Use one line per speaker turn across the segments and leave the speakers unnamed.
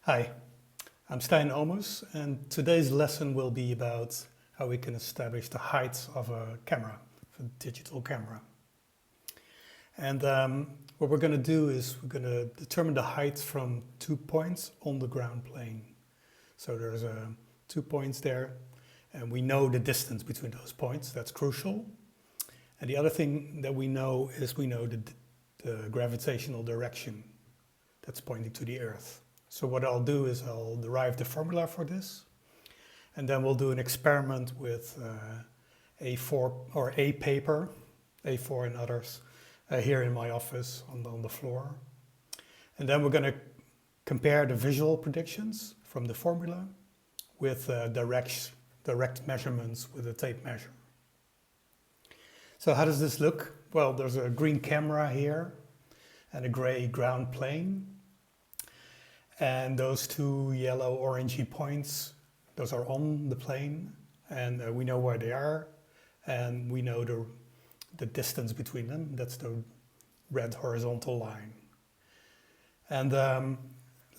Hi, I'm Stijn Omus, and today's lesson will be about how we can establish the height of a camera, of a digital camera. And what we're going to do is we're going to determine the height from 2 points on the ground plane. So there's 2 points there, and we know the distance between those points. That's crucial. And the other thing that we know is we know the gravitational direction that's pointing to the Earth. So what I'll do is I'll derive the formula for this, and then we'll do an experiment with A4 or A paper, A4 and others, here in my office on the floor. And then we're going to compare the visual predictions from the formula with direct measurements with a tape measure. So how does this look? Well, there's a green camera here and a gray ground plane. And those two yellow orangey points, those are on the plane, and we know where they are, and we know the distance between them. That's the red horizontal line. And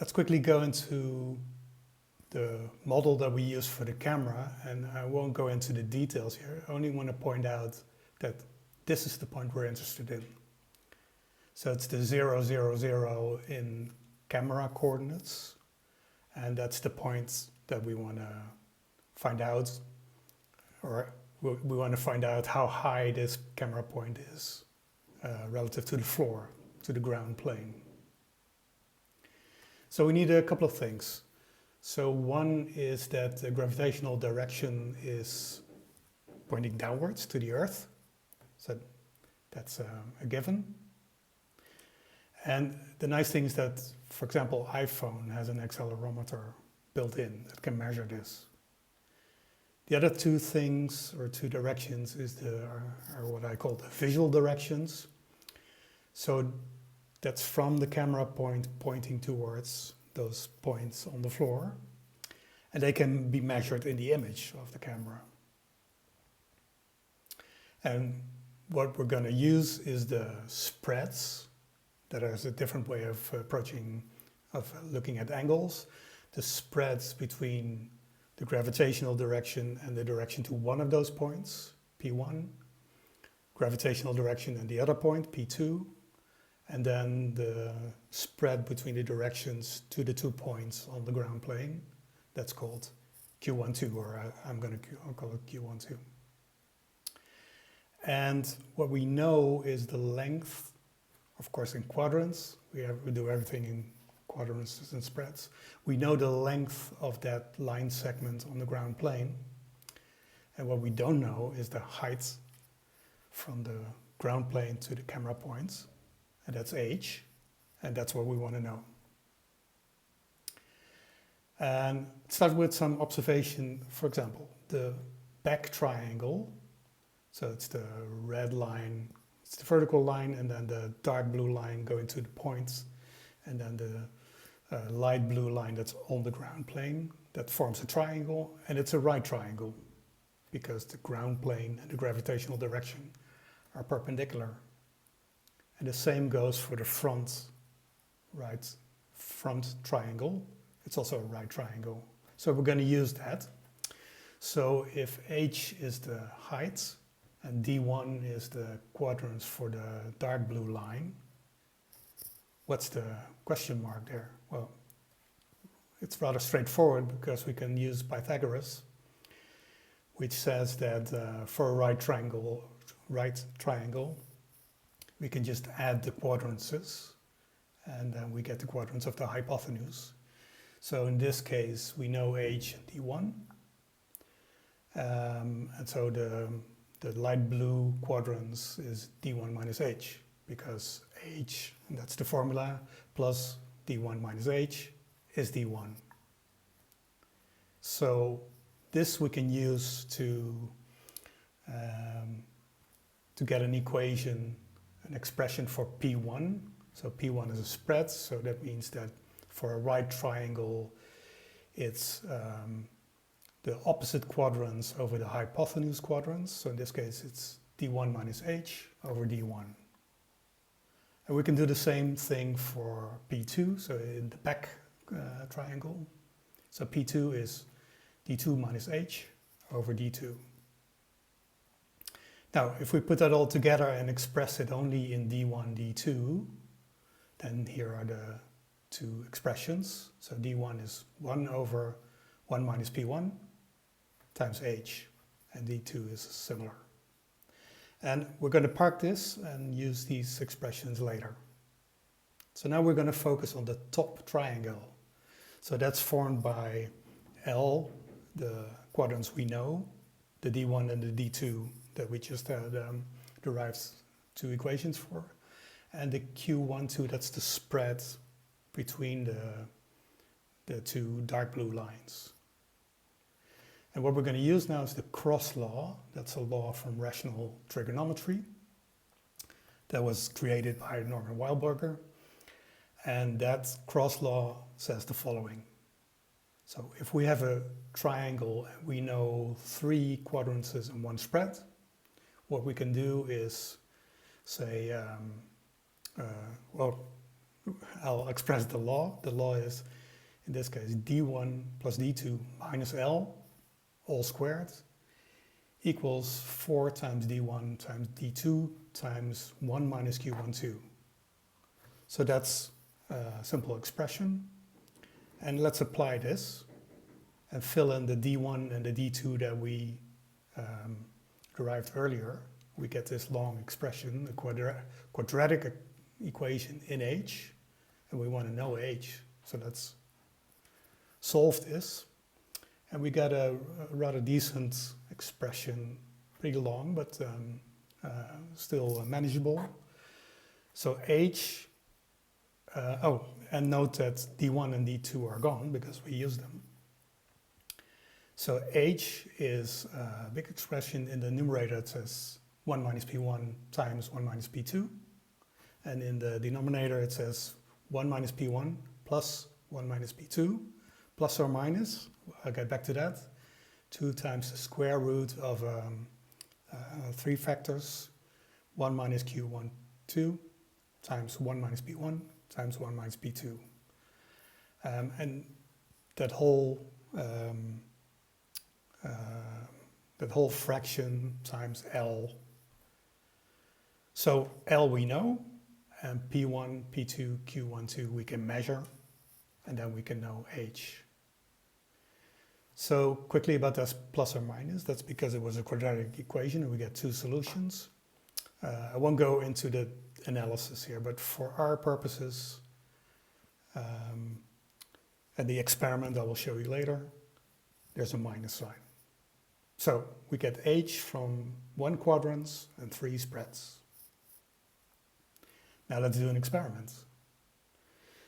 let's quickly go into the model that we use for the camera, and I won't go into the details here. I only want to point out that this is the point we're interested in. So it's the 0, 0, 0 in camera coordinates, and that's the point that we want to find out, or we want to find out how high this camera point is relative to the floor, to the ground plane. So we need a couple of things. So one is that the gravitational direction is pointing downwards to the Earth, so that's a given. And the nice thing is that, for example, iPhone has an accelerometer built in that can measure this. The other two things, or two directions, are what I call the visual directions. So that's from the camera point pointing towards those points on the floor. And they can be measured in the image of the camera. And what we're going to use is the spreads. That is a different way of looking at angles. The spreads between the gravitational direction and the direction to one of those points, P1, gravitational direction and the other point, P2, and then the spread between the directions to the 2 points on the ground plane. That's called Q12, or I'll call it Q12. And what we know is the length. Of course, in quadrants, we do everything in quadrants and spreads. We know the length of that line segment on the ground plane. And what we don't know is the height from the ground plane to the camera points. And that's h. And that's what we want to know. And start with some observation. For example, the back triangle. So it's the red line. It's the vertical line, and then the dark blue line going to the points, and then the light blue line that's on the ground plane. That forms a triangle, and it's a right triangle because the ground plane and the gravitational direction are perpendicular. And the same goes for the front triangle. It's also a right triangle. So we're going to use that. So if h is the height, and D1 is the quadrants for the dark blue line. What's the question mark there? Well, it's rather straightforward because we can use Pythagoras, which says that for a right triangle, we can just add the quadrants, and then we get the quadrants of the hypotenuse. So in this case, we know h and D1, and so the light blue quadrants is D1 minus h, because h, and that's the formula, plus D1 minus h is D1. So this we can use to get an equation, an expression for P1. So P1 is a spread, so that means that for a right triangle, it's the opposite quadrants over the hypotenuse quadrants. So in this case, it's D1 minus h over D1. And we can do the same thing for P2. So in the back triangle. So P2 is D2 minus H over D2. Now, if we put that all together and express it only in D1, D2, then here are the two expressions. So D1 is 1 over 1 minus P1 times H, and D2 is similar. And we're going to park this and use these expressions later. So now we're going to focus on the top triangle. So that's formed by L, the quadrants we know, the D1 and the D2 that we just derived two equations for, and the Q12, that's the spread between the two dark blue lines. And what we're going to use now is the cross law. That's a law from rational trigonometry that was created by Norman Weilberger. And that cross law says the following. So if we have a triangle and we know 3 quadrances and 1 spread, what we can do is say, well, I'll express the law. The law is, in this case, D1 plus D2 minus L, all squared, equals 4 times D1 times D2 times 1 minus Q12. So that's a simple expression. And let's apply this and fill in the D1 and the D2 that we derived earlier. We get this long expression, a quadratic equation in H, and we want to know H. So let's solve this. And we got a rather decent expression, pretty long, but still manageable. So H, and note that D1 and D2 are gone because we use them. So H is a big expression in the numerator. It says 1 minus P1 times 1 minus P2. And in the denominator it says 1 minus P1 plus 1 minus P2, plus or minus, I'll get back to that, 2 times the square root of 3 factors, 1 minus Q12 times 1 minus P1 times 1 minus P2. And that whole fraction times L. So L we know, and P1, P2, Q12 we can measure, and then we can know H. So quickly about this plus or minus, that's because it was a quadratic equation and we get 2 solutions. I won't go into the analysis here, but for our purposes, and the experiment I will show you later, there's a minus sign. So we get H from 1 quadrant and 3 spreads. Now let's do an experiment.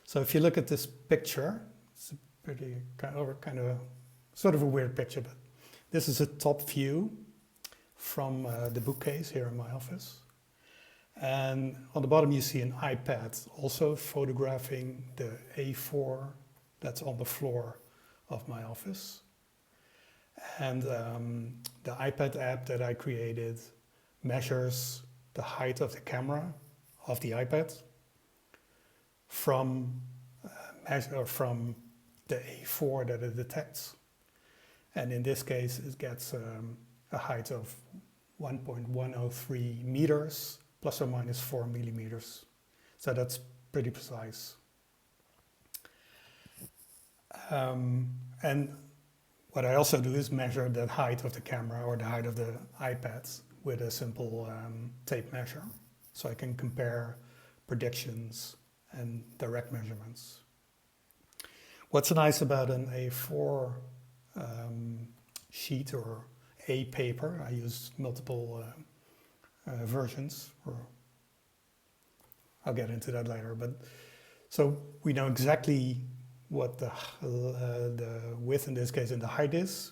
So if you look at this picture, it's a pretty kind of sort of a weird picture, but this is a top view from the bookcase here in my office. And on the bottom you see an iPad also photographing the A4 that's on the floor of my office. And the iPad app that I created measures the height of the camera of the iPad from the A4 that it detects. And in this case, it gets a height of 1.103 meters, plus or minus 4 millimeters. So that's pretty precise. And what I also do is measure the height of the camera or the height of the iPad with a simple tape measure. So I can compare predictions and direct measurements. What's nice about an A4 sheet or A paper, I use multiple versions, or I'll get into that later, but so we know exactly what the width in this case and the height is,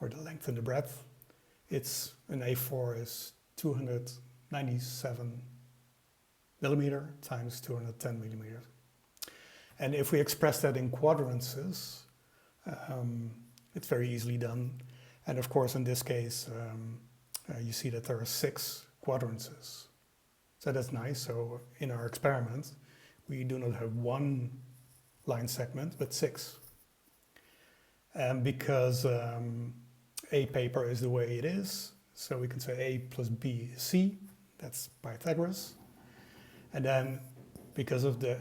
or the length and the breadth. It's an A4 is 297 millimeter times 210 millimeters. And if we express that in quadrances, it's very easily done. And of course, in this case, you see that there are 6 quadrances. So that's nice. So in our experiment, we do not have one line segment, but 6. And because A paper is the way it is, so we can say A plus B is C, that's Pythagoras. And then because of the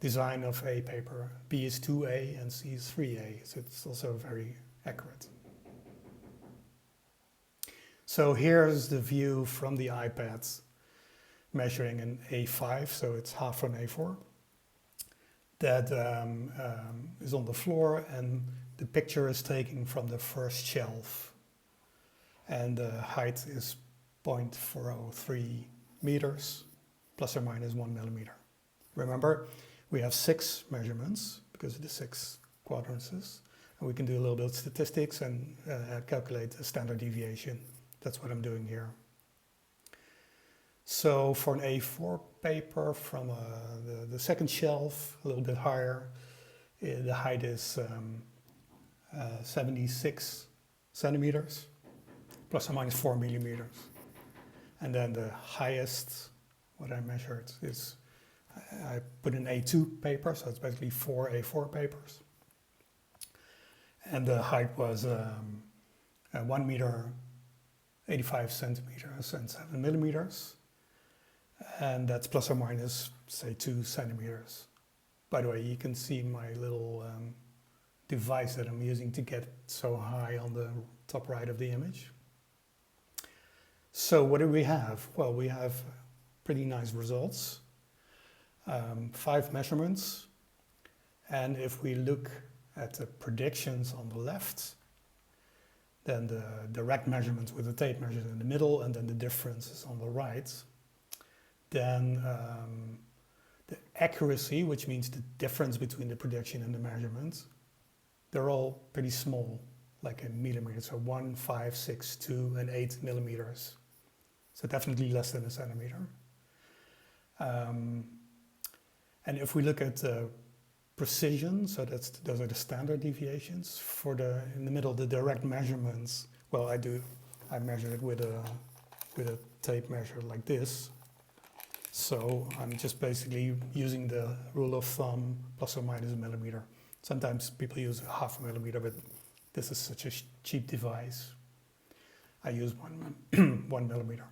design of A paper, B is 2A and C is 3A, so it's also very accurate. So here's the view from the iPad measuring an A5, so it's half an A4. That is on the floor, and the picture is taken from the first shelf. And the height is 0.403 meters, plus or minus 1 millimeter. Remember, we have 6 measurements because of the 6 quadrances. And we can do a little bit of statistics and calculate the standard deviation. That's what I'm doing here. So for an A4 paper from the second shelf, a little bit higher, the height is 76 centimeters, plus or minus 4 millimeters. And then the highest, what I measured is, I put an A2 paper, so it's basically 4 A4 papers. And the height was 1 meter, 85 centimeters and 7 millimeters. And that's plus or minus, say, 2 centimeters. By the way, you can see my little device that I'm using to get so high on the top right of the image. So what do we have? Well, we have pretty nice results. 5 measurements. And if we look at the predictions on the left, then the direct measurements with the tape measures in the middle, and then the differences on the right, then the accuracy, which means the difference between the prediction and the measurements, they're all pretty small, like in millimeters, so 1, 5, 6, 2, and 8 millimeters. So definitely less than a centimeter. And if we look at precision, so those are the standard deviations. For in the middle, the direct measurements, well, I measure it with a tape measure like this. So I'm just basically using the rule of thumb, plus or minus a millimeter. Sometimes people use a half a millimeter, but this is such a cheap device. I use 1 millimeter.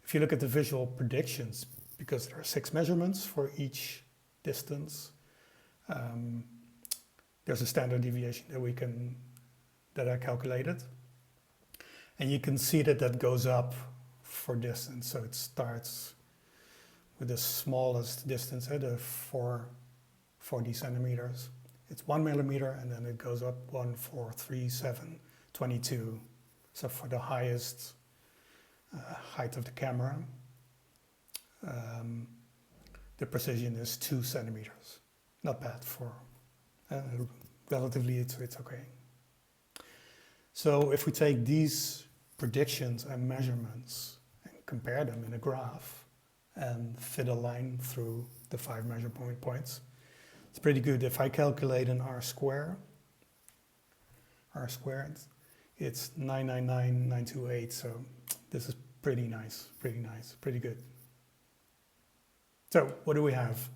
If you look at the visual predictions, because there are 6 measurements for each distance, there's a standard deviation that I calculated. And you can see that goes up for distance. So it starts with the smallest distance, the 40 centimeters. It's 1 millimeter, and then it goes up 1, 4, 3, 7, 22. So for the highest height of the camera, the precision is 2 centimeters. Not bad for, relatively it's okay. So if we take these predictions and measurements and compare them in a graph and fit a line through the 5 measure points, it's pretty good. If I calculate an R squared, it's 999,928. So this is pretty nice, pretty good. So what do we have?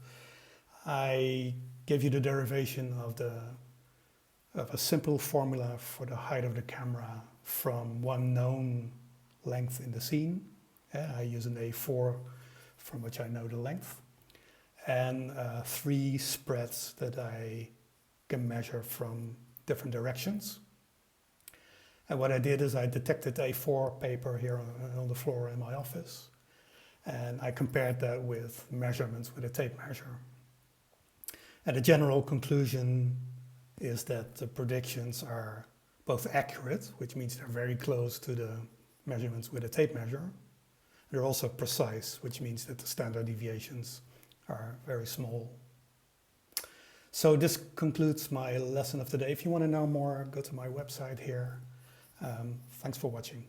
I gave you the derivation of a simple formula for the height of the camera from one known length in the scene. I use an A4 from which I know the length, and 3 spreads that I can measure from different directions. And what I did is I detected A4 paper here on the floor in my office, and I compared that with measurements with a tape measure. And the general conclusion is that the predictions are both accurate, which means they're very close to the measurements with a tape measure. They're also precise, which means that the standard deviations are very small. So this concludes my lesson of today. If you want to know more, go to my website here. Thanks for watching.